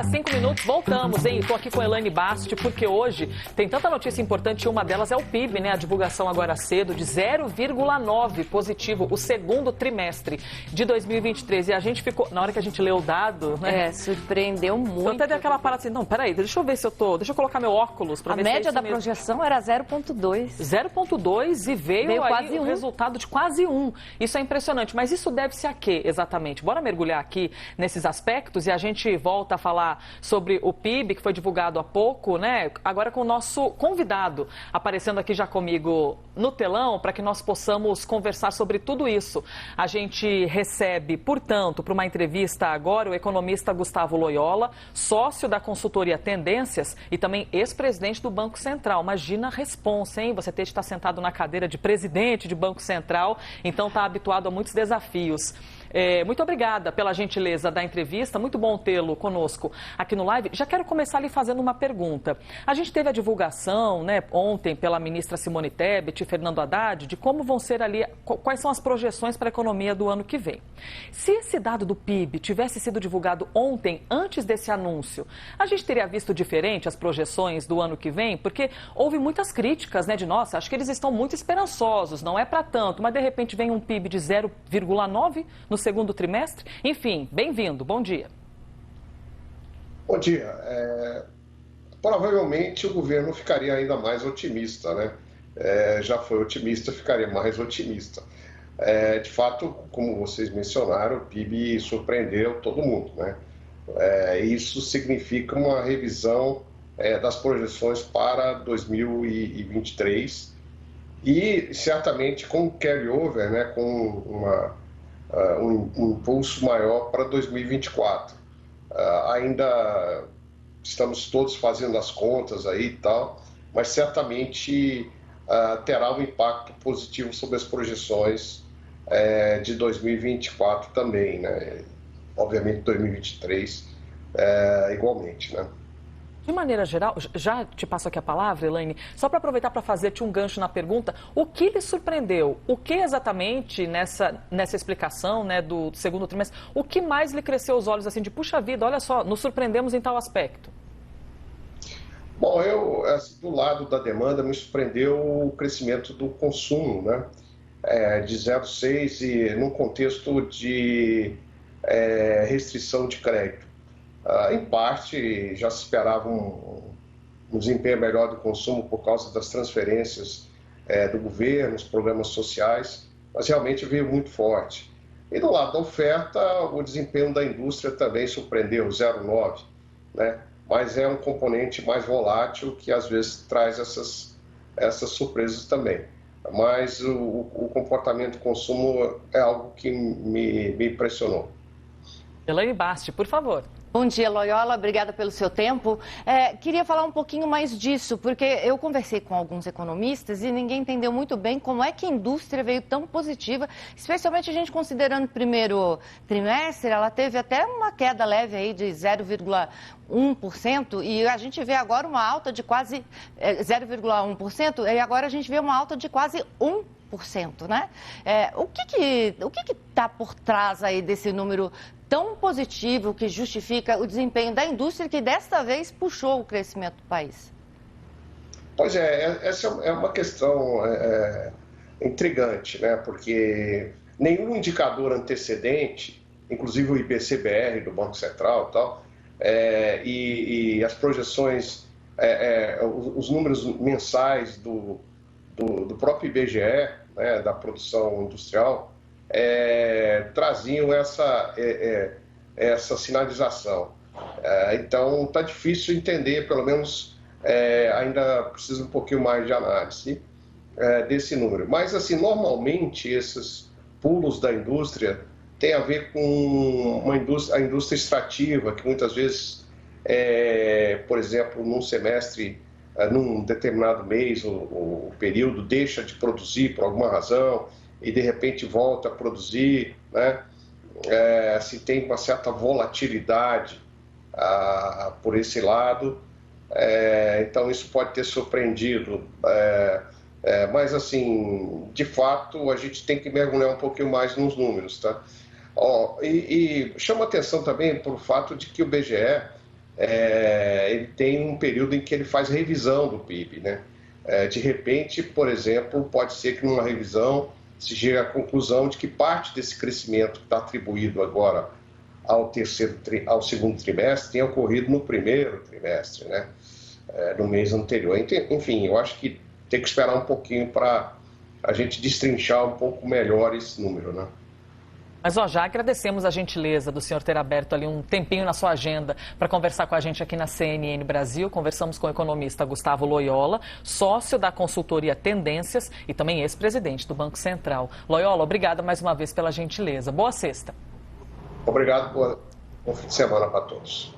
horas, 5 minutos, voltamos, hein? Estou aqui com a Elaine Basti, porque hoje tem tanta notícia importante e uma delas é o PIB, né? A divulgação agora cedo de 0,9 positivo, o segundo trimestre de 2023. E a gente ficou, na hora que a gente leu o dado, né? Surpreendeu muito. Eu até dei aquela parada assim, não, peraí, deixa eu ver se eu tô, deixa eu colocar meu óculos para ver se é média isso da mesmo. projeção era 0,2. 0,2 e veio aí quase o resultado de quase 1. Isso é impressionante, mas isso deve-se a quê exatamente? Bora mergulhar aqui nesses aspectos e a gente volta a falar sobre o PIB, que foi divulgado há pouco, né? Agora com o nosso convidado aparecendo aqui já comigo no telão, para que nós possamos conversar sobre tudo isso. A gente recebe, portanto, para uma entrevista agora, o economista Gustavo Loyola, sócio da consultoria Tendências e também ex-presidente do Banco Central. Imagina a responsa, hein? Você ter de estar sentado na cadeira de presidente de Banco Central, então está habituado a muitos desafios. Muito obrigada pela gentileza da entrevista, muito bom tê-lo conosco aqui no Live. Já quero começar ali fazendo uma pergunta. A gente teve a divulgação, né, ontem pela ministra Simone Tebet e Fernando Haddad, de como vão ser ali, quais são as projeções para a economia do ano que vem. Se esse dado do PIB tivesse sido divulgado ontem, antes desse anúncio, a gente teria visto diferente as projeções do ano que vem? Porque houve muitas críticas, né, de nossa, acho que eles estão muito esperançosos, não é para tanto, mas de repente vem um PIB de 0,9 no segundo trimestre. Enfim, bem-vindo, bom dia. Bom dia. Provavelmente o governo ficaria ainda mais otimista, né? Já foi otimista, ficaria mais otimista. De fato, como vocês mencionaram, o PIB surpreendeu todo mundo, né? Isso significa uma revisão das projeções para 2023 e certamente com carry-over, né? Com um impulso maior para 2024. Ainda estamos todos fazendo as contas aí e tal, mas certamente terá um impacto positivo sobre as projeções de 2024 também, né? Obviamente 2023 igualmente, né? De maneira geral, já te passo aqui a palavra, Elaine, só para aproveitar para fazer-te um gancho na pergunta, o que lhe surpreendeu? O que exatamente nessa explicação, né, do segundo trimestre, o que mais lhe cresceu os olhos assim de, puxa vida, olha só, nos surpreendemos em tal aspecto? Bom, do lado da demanda, me surpreendeu o crescimento do consumo, né? De 0,6 e num contexto de restrição de crédito. Em parte, já se esperava um desempenho melhor do consumo por causa das transferências do governo, os programas sociais, mas realmente veio muito forte. E do lado da oferta, o desempenho da indústria também surpreendeu, 0,9, né? Mas é um componente mais volátil que às vezes traz essas surpresas também. Mas o comportamento do consumo é algo que me impressionou. Elaine Basti, por favor. Bom dia, Loyola. Obrigada pelo seu tempo. Queria falar um pouquinho mais disso, porque eu conversei com alguns economistas e ninguém entendeu muito bem como é que a indústria veio tão positiva, especialmente a gente considerando o primeiro trimestre, ela teve até uma queda leve aí de 0,1% e a gente vê agora uma alta de quase 0,1% e agora a gente vê uma alta de quase 1%. Né? O que está por trás aí desse número tão positivo que justifica o desempenho da indústria que desta vez puxou o crescimento do país? Pois essa é uma questão intrigante, né? Porque nenhum indicador antecedente, inclusive o IBC-BR do Banco Central e tal, e as projeções, os números mensais do próprio IBGE, né, da produção industrial, traziam essa sinalização. Então, está difícil entender, pelo menos ainda precisa um pouquinho mais de análise desse número. Mas, assim, normalmente, esses pulos da indústria têm a ver com a indústria extrativa, que muitas vezes, por exemplo, num semestre, num determinado mês ou período, deixa de produzir por alguma razão e de repente volta a produzir, né? Se tem uma certa volatilidade por esse lado, então isso pode ter surpreendido, mas assim, de fato, a gente tem que mergulhar um pouquinho mais nos números, tá? E chama atenção também para o fato de que o IBGE ele tem um período em que ele faz revisão do PIB, né? De repente, por exemplo, pode ser que numa revisão se chegue à conclusão de que parte desse crescimento que está atribuído agora ao segundo trimestre tenha ocorrido no primeiro trimestre, né? No mês anterior. Enfim, eu acho que tem que esperar um pouquinho para a gente destrinchar um pouco melhor esse número, né? Mas, já agradecemos a gentileza do senhor ter aberto ali um tempinho na sua agenda para conversar com a gente aqui na CNN Brasil. Conversamos com o economista Gustavo Loyola, sócio da consultoria Tendências e também ex-presidente do Banco Central. Loyola, obrigada mais uma vez pela gentileza. Boa sexta. Obrigado, bom fim de semana para todos.